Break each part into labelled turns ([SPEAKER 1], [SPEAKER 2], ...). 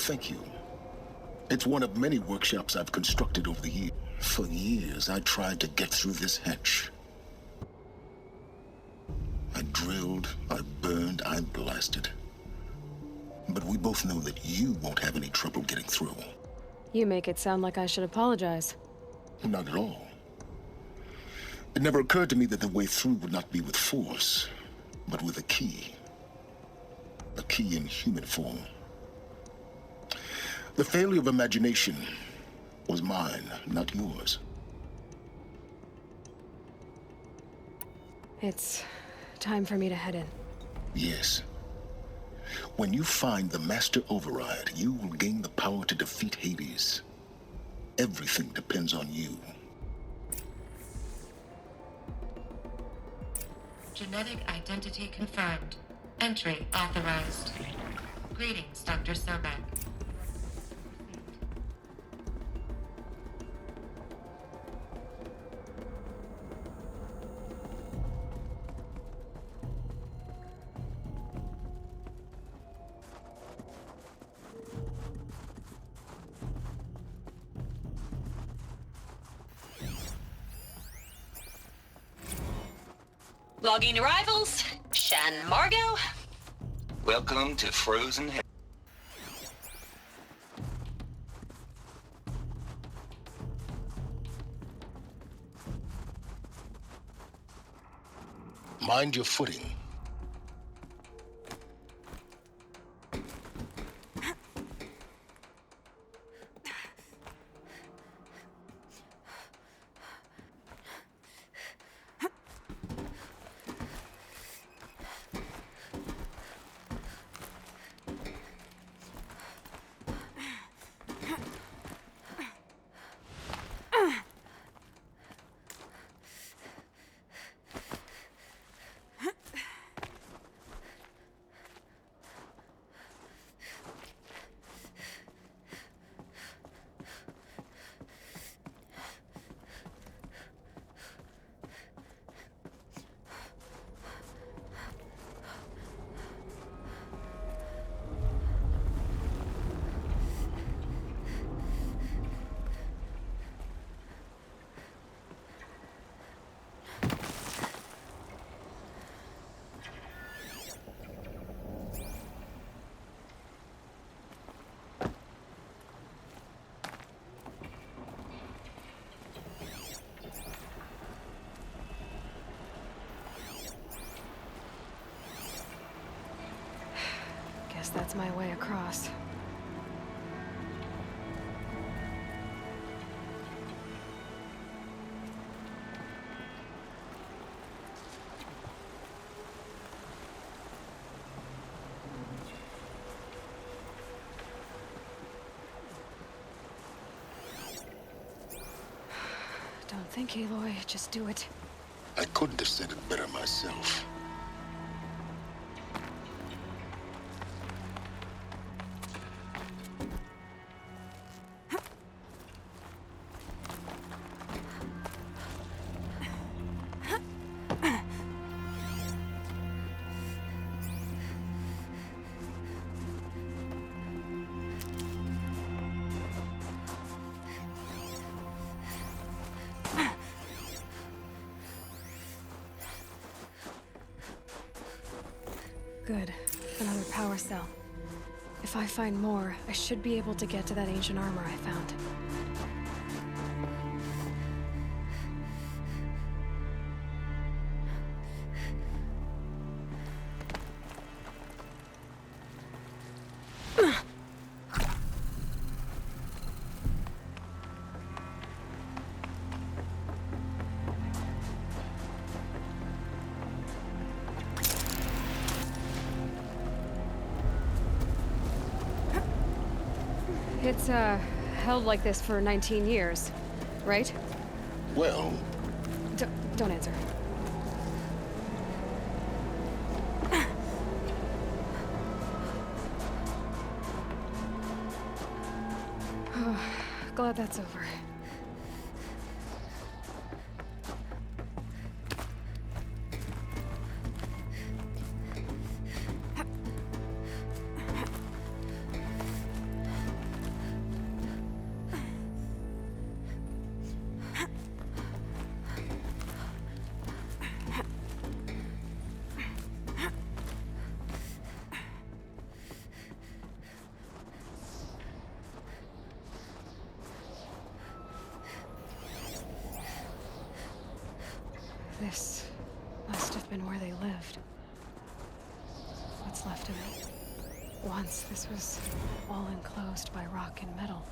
[SPEAKER 1] Thank you. It's one of many workshops I've constructed over the years. For years, I tried to get through this hatch. I drilled, I burned, I blasted. But we both know that you won't have any trouble getting through.
[SPEAKER 2] You make it sound like I should apologize.
[SPEAKER 1] Not at all. It never occurred to me that the way through would not be with force, but with a key. A key in human form. The failure of imagination was mine, not yours.
[SPEAKER 2] It's time for me to head in.
[SPEAKER 1] Yes. When you find the Master Override, you will gain the power to defeat Hades. Everything depends on you.
[SPEAKER 3] Genetic identity confirmed. Entry authorized. Greetings, Dr. Sobek.
[SPEAKER 4] Logging arrivals. Shan Margot.
[SPEAKER 5] Welcome to Frozen Heaven.
[SPEAKER 1] Mind your footing.
[SPEAKER 2] Guess that's my way across. Don't think, Aloy. Just do it.
[SPEAKER 1] I couldn't have said it better myself.
[SPEAKER 2] Good. Another power cell. If I find more, I should be able to get to that ancient armor I found. It's, held like this for 19 years, right?
[SPEAKER 1] Well,
[SPEAKER 2] Don't answer. Glad that's over. This must have been where they lived. What's left of it? Once this was all enclosed by rock and metal.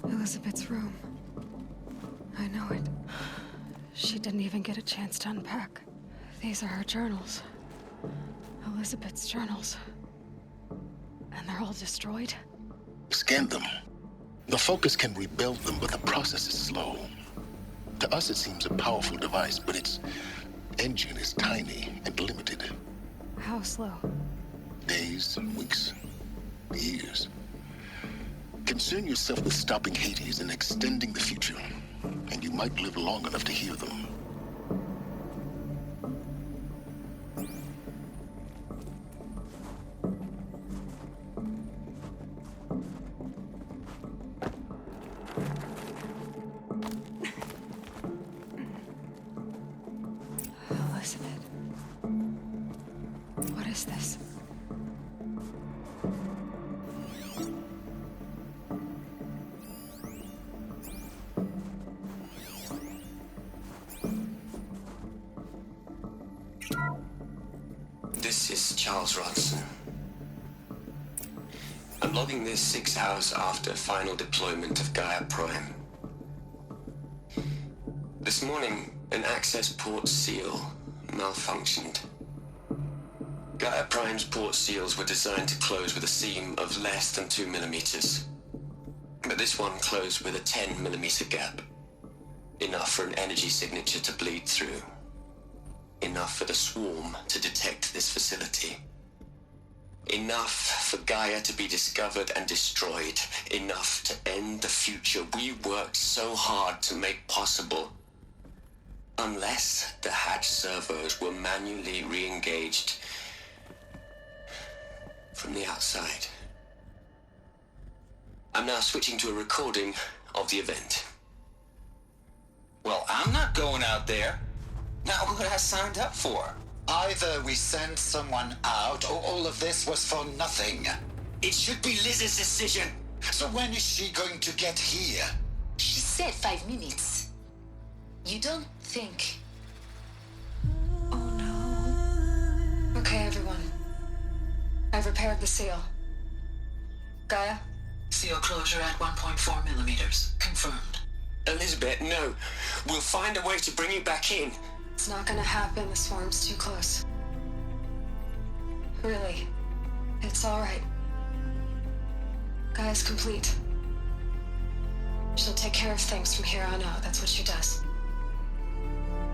[SPEAKER 2] Elizabeth's room. I know it. She didn't even get a chance to unpack. These are her journals. Elizabeth's journals. And they're all destroyed?
[SPEAKER 1] Scan them. The Focus can rebuild them, but the process is slow. To us, it seems a powerful device, but its engine is tiny and limited.
[SPEAKER 2] How slow?
[SPEAKER 1] Days, weeks, years. Concern yourself with stopping Hades and extending the future, and you might live long enough to hear them.
[SPEAKER 2] Elizabeth. What is this?
[SPEAKER 6] This is Charles Rodson. I'm logging this 6 hours after final deployment of Gaia Prime. This morning, an access port seal malfunctioned. Gaia Prime's port seals were designed to close with a seam of less than 2 millimeters. But this one closed with a 10 millimeter gap. Enough for an energy signature to bleed through. Enough for the swarm to detect this facility. Enough for Gaia to be discovered and destroyed. Enough to end the future we worked so hard to make possible. Unless the hatch servos were manually re-engaged from the outside. I'm now switching to a recording of the event.
[SPEAKER 5] Well, I'm not going out there. Not what I signed up for.
[SPEAKER 7] Either we send someone out, or all of this was for nothing.
[SPEAKER 6] It should be Liz's decision.
[SPEAKER 7] So when is she going to get here?
[SPEAKER 4] She said 5 minutes. You don't think...
[SPEAKER 2] Oh no. Okay, everyone. I've repaired the seal. Gaia?
[SPEAKER 8] Seal closure at 1.4 millimeters. Confirmed.
[SPEAKER 6] Elizabeth, no. We'll find a way to bring you back in.
[SPEAKER 2] It's not gonna happen. The swarm's too close. Really. It's alright. Gaia's complete. She'll take care of things from here on out. That's what she does.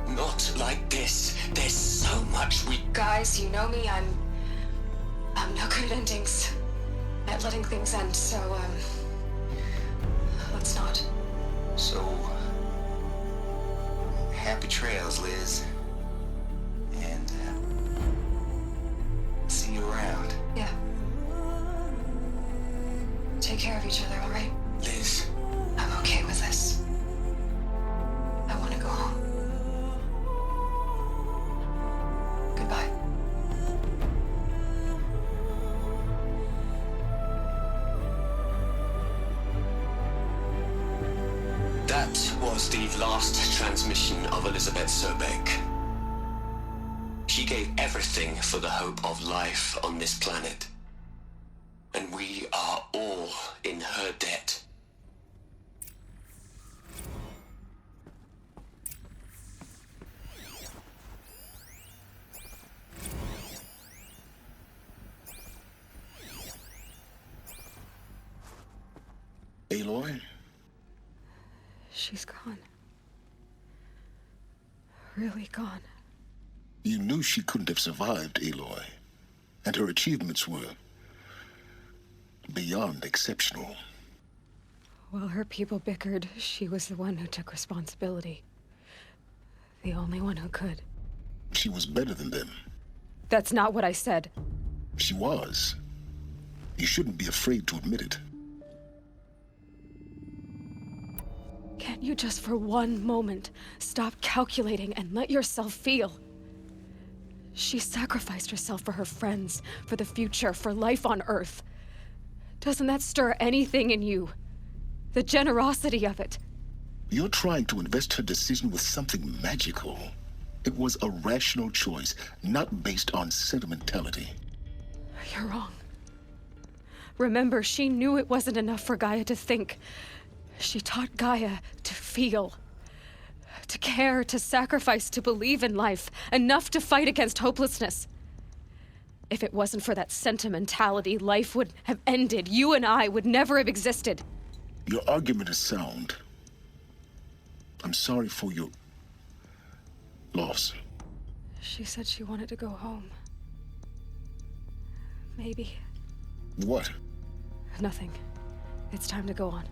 [SPEAKER 6] Not like this. There's so much we...
[SPEAKER 2] Guys, you know me. I'm no good at endings. At letting things end, so, let's not.
[SPEAKER 5] So, happy trails, Liz. And, see you around.
[SPEAKER 2] Yeah. Take care of each other, alright?
[SPEAKER 6] Liz,
[SPEAKER 2] I'm okay with this. I want to go home. Goodbye.
[SPEAKER 6] that was the last transmission of Elizabeth Sobek. She gave everything for the hope of life on this planet. And we are all in her debt.
[SPEAKER 1] Aloy?
[SPEAKER 2] She's gone. Really gone.
[SPEAKER 1] You knew she couldn't have survived, Aloy. And her achievements were beyond exceptional.
[SPEAKER 2] While her people bickered, she was the one who took responsibility. The only one who could.
[SPEAKER 1] She was better than them.
[SPEAKER 2] That's not what I said.
[SPEAKER 1] She was. You shouldn't be afraid to admit it.
[SPEAKER 2] Can't you just for one moment stop calculating and let yourself feel? She sacrificed herself for her friends, for the future, for life on Earth. Doesn't that stir anything in you? The generosity of it.
[SPEAKER 1] You're trying to invest her decision with something magical. It was a rational choice, not based on sentimentality.
[SPEAKER 2] You're wrong. Remember, she knew it wasn't enough for Gaia to think. She taught Gaia to feel. To care, to sacrifice, to believe in life. Enough to fight against hopelessness. If it wasn't for that sentimentality, life would have ended. You and I would never have existed.
[SPEAKER 1] Your argument is sound. I'm sorry for your loss.
[SPEAKER 2] She said she wanted to go home. Maybe.
[SPEAKER 1] What?
[SPEAKER 2] Nothing. It's time to go on.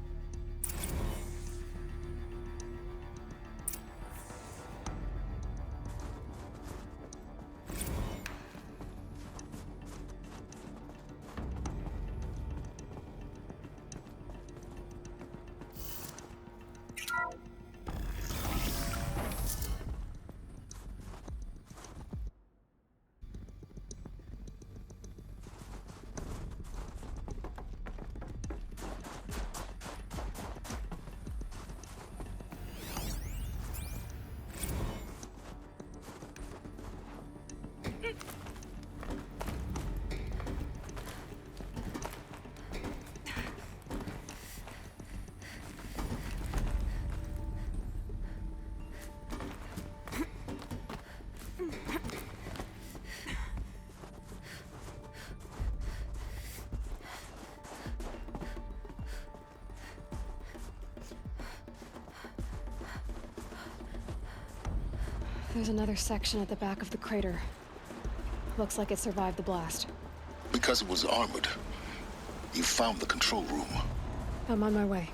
[SPEAKER 2] There's another section at the back of the crater. Looks like it survived the blast.
[SPEAKER 1] Because it was armored. You found the control room.
[SPEAKER 2] I'm on my way.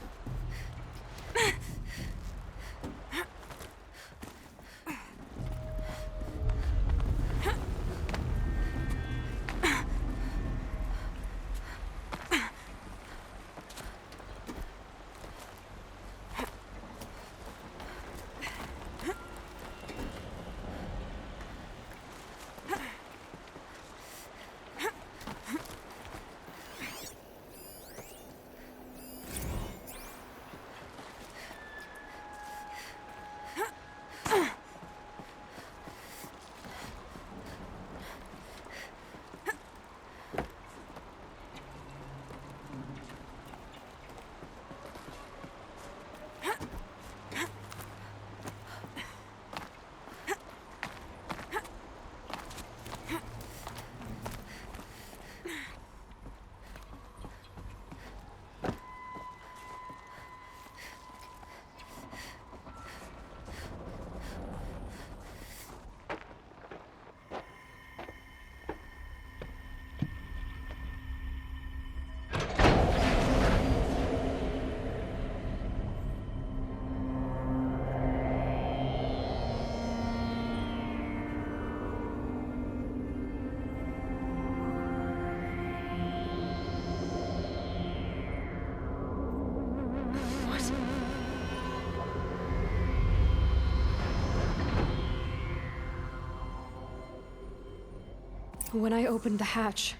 [SPEAKER 2] When I opened the hatch,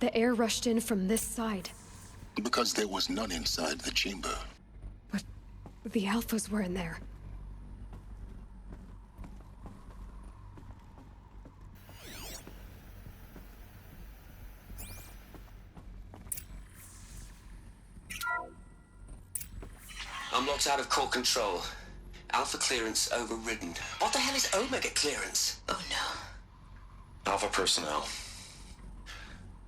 [SPEAKER 2] the air rushed in from this side.
[SPEAKER 1] Because there was none inside the chamber.
[SPEAKER 2] But the Alphas were in there.
[SPEAKER 6] I'm locked out of core control. Alpha clearance overridden. What the hell is Omega clearance?
[SPEAKER 4] Oh no.
[SPEAKER 9] Alpha personnel.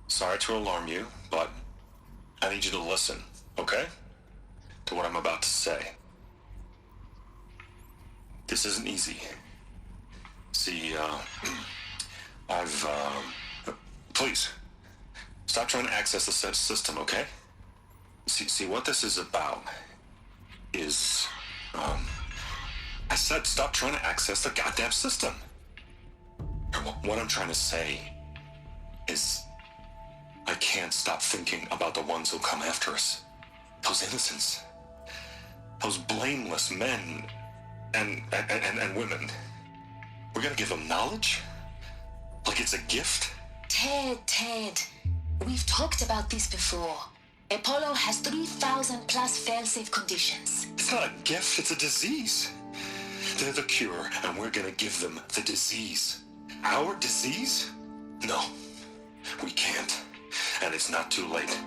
[SPEAKER 9] Sorry to alarm you, but I need you to listen, okay? To what I'm about to say. This isn't easy. See, please, stop trying to access the system, okay? See, what this is about is, I said stop trying to access the goddamn system. What I'm trying to say is, I can't stop thinking about the ones who come after us. Those innocents. Those blameless men and women. We're gonna give them knowledge? Like it's a gift?
[SPEAKER 4] Ted, we've talked about this before. Apollo has 3,000 plus fail-safe conditions.
[SPEAKER 9] It's not a gift, it's a disease. They're the cure, and we're gonna give them the disease. Our disease? No, we can't. And it's not too late.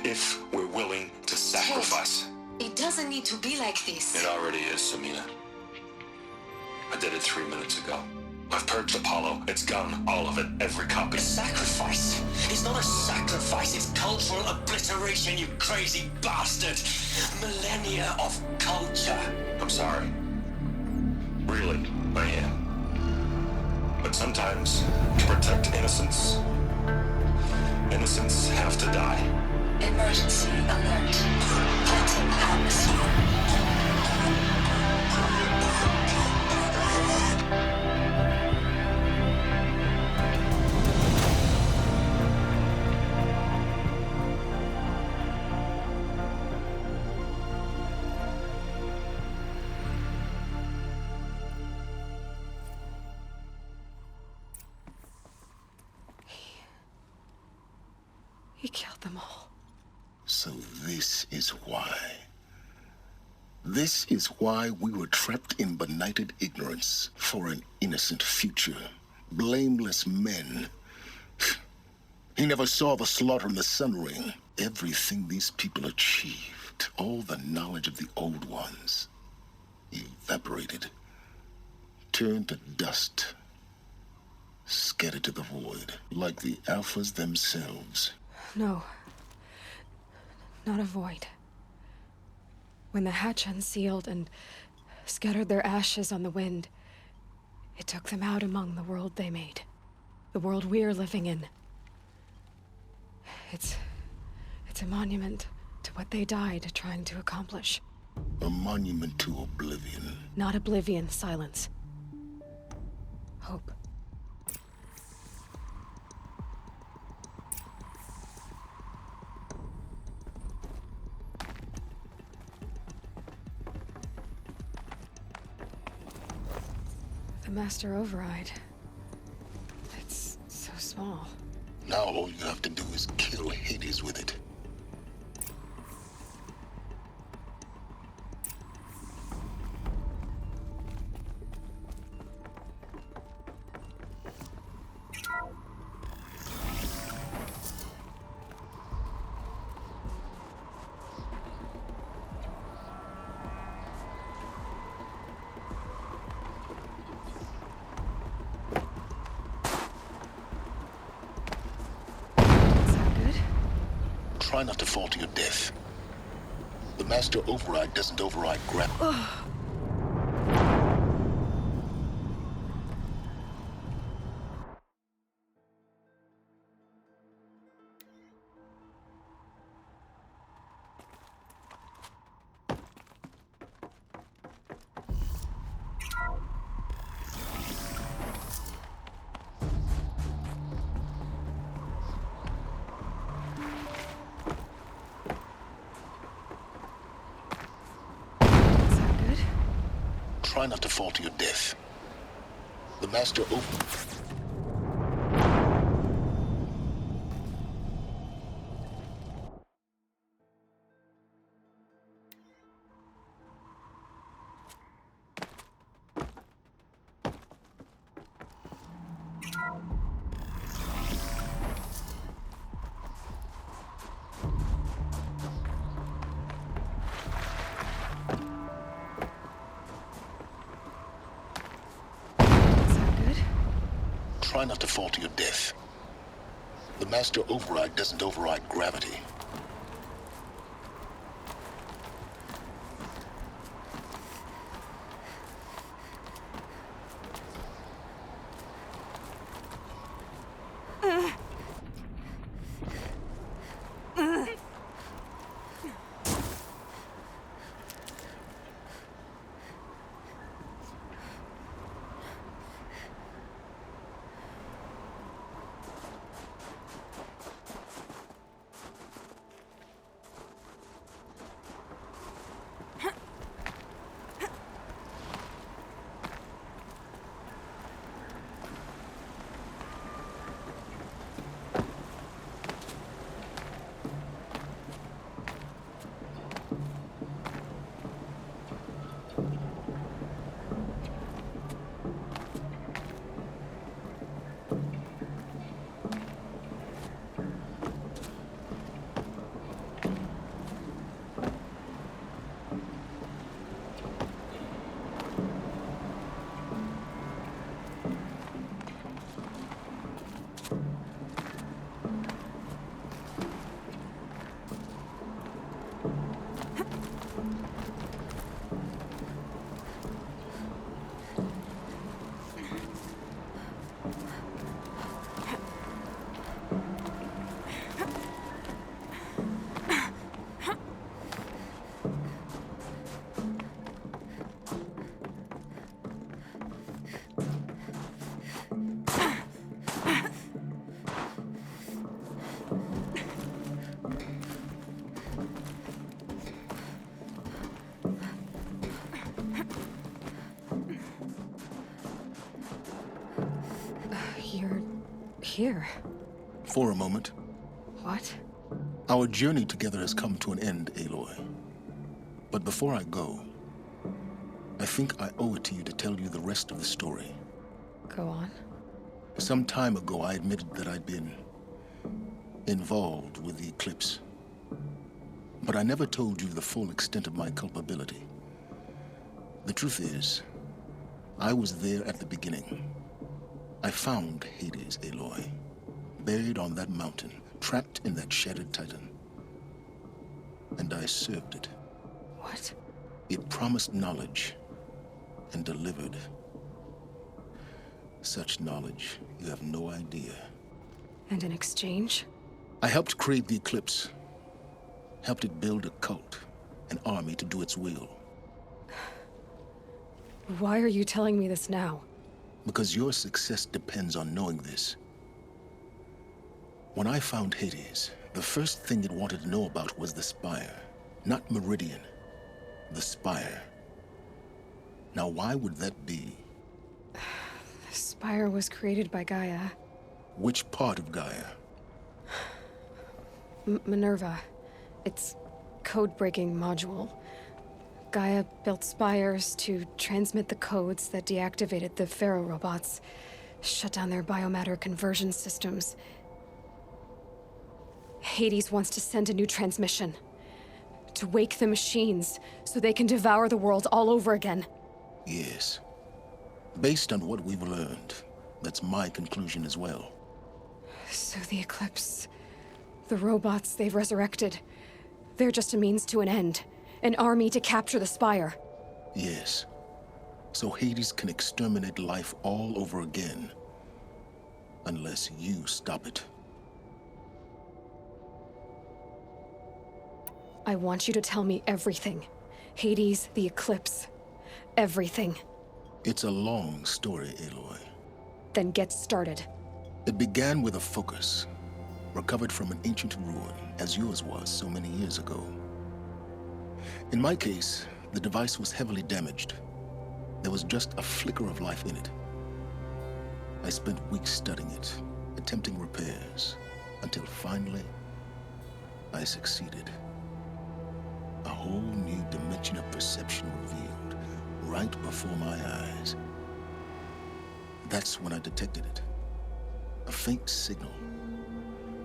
[SPEAKER 9] If we're willing to sacrifice.
[SPEAKER 4] Ted, it doesn't need to be like this.
[SPEAKER 9] It already is, Samina. I did it 3 minutes ago. I've purged Apollo. It's gone. All of it. Every copy.
[SPEAKER 5] A sacrifice? It's not a sacrifice, it's cultural obliteration, you crazy bastard! Millennia of culture!
[SPEAKER 9] I'm sorry. Really, I am. But sometimes, to protect innocence, innocents have to die.
[SPEAKER 4] Emergency alert. Threatened atmosphere.
[SPEAKER 2] He killed them all.
[SPEAKER 1] So this is why. This is why we were trapped in benighted ignorance for an innocent future. Blameless men. He never saw the slaughter in the Sun Ring. Everything these people achieved, all the knowledge of the old ones, evaporated, turned to dust, scattered to the void, like the Alphas themselves.
[SPEAKER 2] No. Not a void. When the hatch unsealed and scattered their ashes on the wind, it took them out among the world they made. The world we're living in. It's a monument to what they died trying to accomplish.
[SPEAKER 1] A monument to oblivion.
[SPEAKER 2] Not oblivion, Sylens. Hope. The Master Override. It's so small.
[SPEAKER 1] Now all you have to do is kill Hades with it. Try not to fall to your death. The Master Override doesn't override gravity. Try not to fall to your death. The Master Try not to fall to your death. The Master Override doesn't override gravity.
[SPEAKER 2] here?
[SPEAKER 1] For a moment.
[SPEAKER 2] What?
[SPEAKER 1] Our journey together has come to an end, Aloy. But before I go, I think I owe it to you to tell you the rest of the story.
[SPEAKER 2] Go on.
[SPEAKER 1] Some time ago, I admitted that I'd been involved with the eclipse. But I never told you the full extent of my culpability. The truth is, I was there at the beginning. I found Hades, Aloy, buried on that mountain, trapped in that shattered titan. And I served it.
[SPEAKER 2] What?
[SPEAKER 1] It promised knowledge and delivered. Such knowledge, you have no idea.
[SPEAKER 2] And in exchange?
[SPEAKER 1] I helped create the eclipse. Helped it build a cult, an army to do its will.
[SPEAKER 2] Why are you telling me this now?
[SPEAKER 1] Because your success depends on knowing this. When I found Hades, the first thing it wanted to know about was the Spire. Not Meridian. The Spire. Now, why would that be?
[SPEAKER 2] The Spire was created by Gaia.
[SPEAKER 1] Which part of Gaia?
[SPEAKER 2] Minerva. Its code-breaking module. Gaia built spires to transmit the codes that deactivated the Pharaoh robots, shut down their biomatter conversion systems. Hades wants to send a new transmission. To wake the machines, so they can devour the world all over again.
[SPEAKER 1] Yes. Based on what we've learned, that's my conclusion as well.
[SPEAKER 2] So the Eclipse, the robots they've resurrected, they're just a means to an end. An army to capture the Spire.
[SPEAKER 1] Yes. So Hades can exterminate life all over again. Unless you stop it.
[SPEAKER 2] I want you to tell me everything. Hades, the Eclipse. Everything.
[SPEAKER 1] It's a long story, Aloy.
[SPEAKER 2] Then get started.
[SPEAKER 1] It began with a focus, recovered from an ancient ruin, as yours was so many years ago. In my case, the device was heavily damaged. There was just a flicker of life in it. I spent weeks studying it, attempting repairs, until finally, I succeeded. A whole new dimension of perception revealed, right before my eyes. That's when I detected it. A faint signal.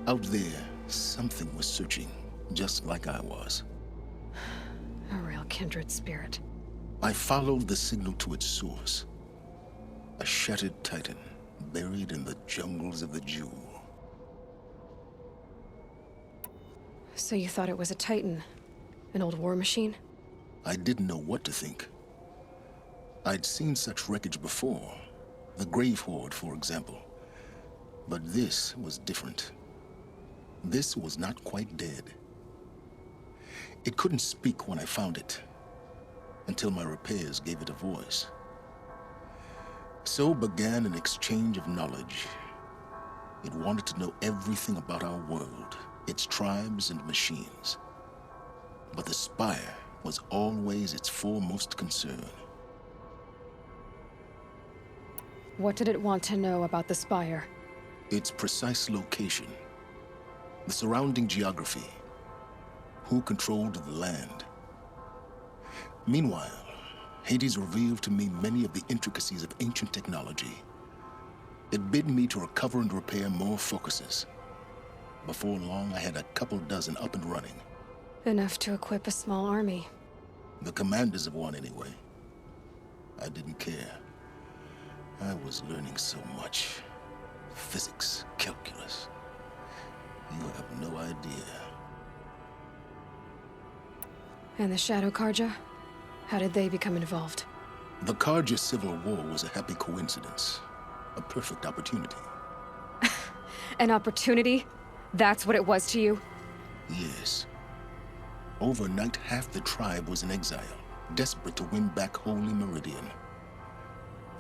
[SPEAKER 1] Out there, something was searching, just like I was.
[SPEAKER 2] A real kindred spirit.
[SPEAKER 1] I followed the signal to its source. A shattered titan, buried in the jungles of the Jewel.
[SPEAKER 2] So you thought it was a titan? An old war machine?
[SPEAKER 1] I didn't know what to think. I'd seen such wreckage before. The Grave Horde, for example. But this was different. This was not quite dead. It couldn't speak when I found it, until my repairs gave it a voice. So began an exchange of knowledge. It wanted to know everything about our world, its tribes and machines. But the Spire was always its foremost concern.
[SPEAKER 2] What did it want to know about the Spire?
[SPEAKER 1] Its precise location, the surrounding geography, who controlled the land. Meanwhile, Hades revealed to me many of the intricacies of ancient technology. It bid me to recover and repair more focuses. Before long, I had a couple dozen up and running.
[SPEAKER 2] Enough to equip a small army.
[SPEAKER 1] The commanders of one, anyway. I didn't care. I was learning so much. Physics, calculus. You have no idea.
[SPEAKER 2] And the Shadow Karja? How did they become involved?
[SPEAKER 1] The Karja Civil War was a happy coincidence. A perfect opportunity.
[SPEAKER 2] An opportunity? That's what it was to you?
[SPEAKER 1] Yes. Overnight, half the tribe was in exile, desperate to win back Holy Meridian.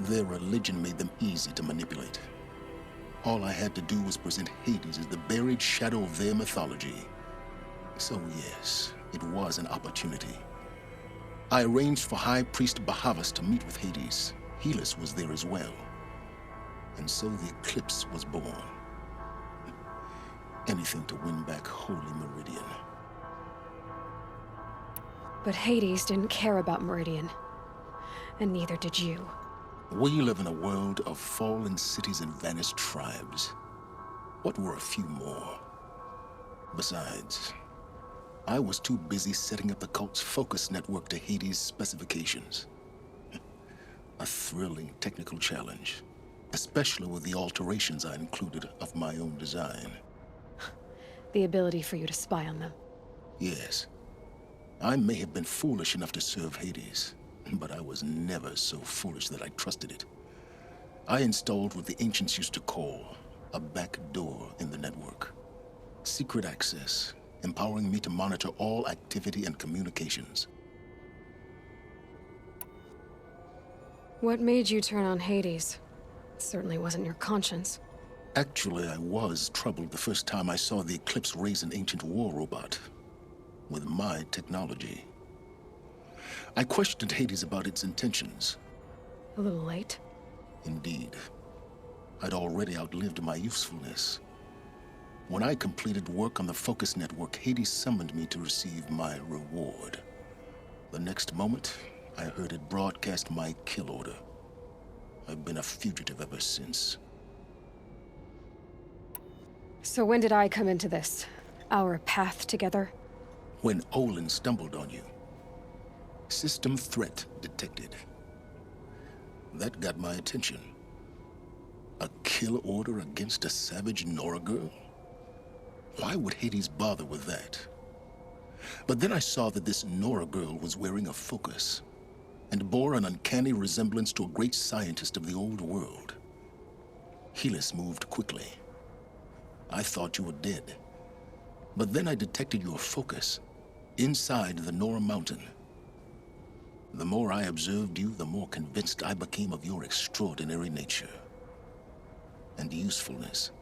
[SPEAKER 1] Their religion made them easy to manipulate. All I had to do was present Hades as the buried shadow of their mythology. So yes, it was an opportunity. I arranged for High Priest Bahavas to meet with Hades. Helis was there as well. And so the Eclipse was born. Anything to win back Holy Meridian.
[SPEAKER 2] But Hades didn't care about Meridian. And neither did you.
[SPEAKER 1] We live in a world of fallen cities and vanished tribes. What were a few more? Besides, I was too busy setting up the cult's focus network to Hades' specifications. A thrilling technical challenge, especially with the alterations I included of my own design.
[SPEAKER 2] The ability for you to spy on them.
[SPEAKER 1] Yes. I may have been foolish enough to serve Hades, but I was never so foolish that I trusted it. I installed what the ancients used to call a back door in the network. Secret access, empowering me to monitor all activity and communications.
[SPEAKER 2] What made you turn on Hades? It certainly wasn't your conscience.
[SPEAKER 1] Actually, I was troubled the first time I saw the Eclipse raise an ancient war robot with my technology. I questioned Hades about its intentions.
[SPEAKER 2] A little late.
[SPEAKER 1] Indeed. I'd already outlived my usefulness. When I completed work on the Focus Network, Hades summoned me to receive my reward. The next moment, I heard it broadcast my kill order. I've been a fugitive ever since.
[SPEAKER 2] So when did I come into this? Our path together?
[SPEAKER 1] When Olin stumbled on you. System threat detected. That got my attention. A kill order against a savage Nora girl? Why would Hades bother with that? But then I saw that this Nora girl was wearing a focus and bore an uncanny resemblance to a great scientist of the old world. Helis moved quickly. I thought you were dead. But then I detected your focus inside the Nora mountain. The more I observed you, the more convinced I became of your extraordinary nature and usefulness.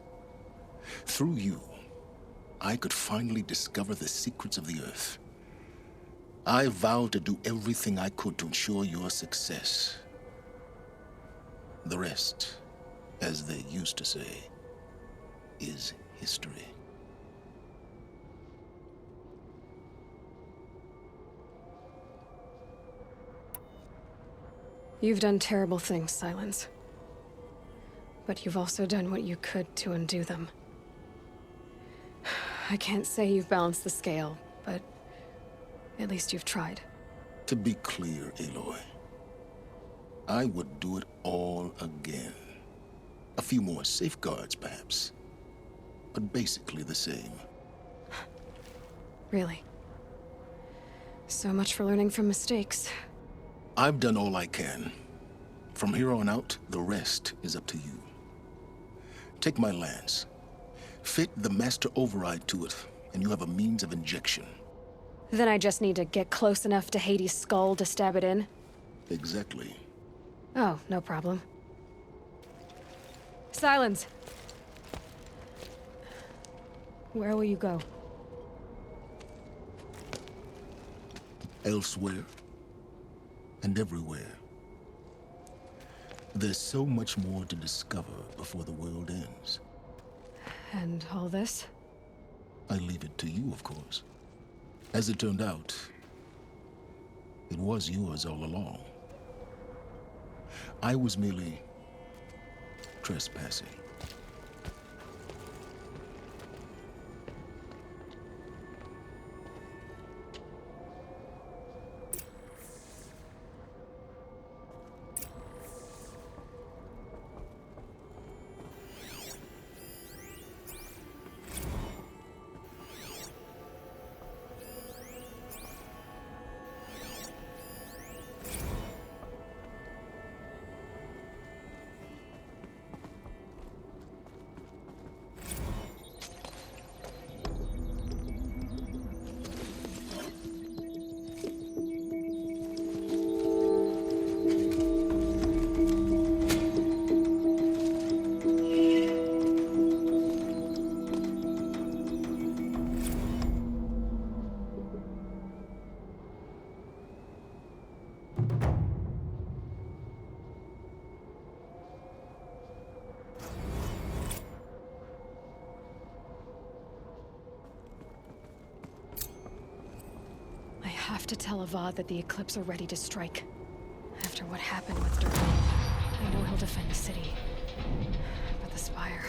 [SPEAKER 1] Through you, I could finally discover the secrets of the Earth. I vowed to do everything I could to ensure your success. The rest, as they used to say, is history.
[SPEAKER 2] You've done terrible things, Sylens. But you've also done what you could to undo them. I can't say you've balanced the scale, but at least you've tried.
[SPEAKER 1] To be clear, Aloy, I would do it all again. A few more safeguards, perhaps, but basically the same.
[SPEAKER 2] Really? So much for learning from mistakes.
[SPEAKER 1] I've done all I can. From here on out, the rest is up to you. Take my lance. Fit the master override to it, and you have a means of injection.
[SPEAKER 2] Then I just need to get close enough to Hades' skull to stab it in?
[SPEAKER 1] Exactly.
[SPEAKER 2] Oh, no problem. Sylens! Where will you go?
[SPEAKER 1] Elsewhere. And everywhere. There's so much more to discover before the world ends.
[SPEAKER 2] And all this?
[SPEAKER 1] I leave it to you, of course. As it turned out, it was yours all along. I was merely trespassing.
[SPEAKER 2] have to tell Avad that the Eclipse are ready to strike. After what happened with Durban, I know he'll defend the city. But the Spire...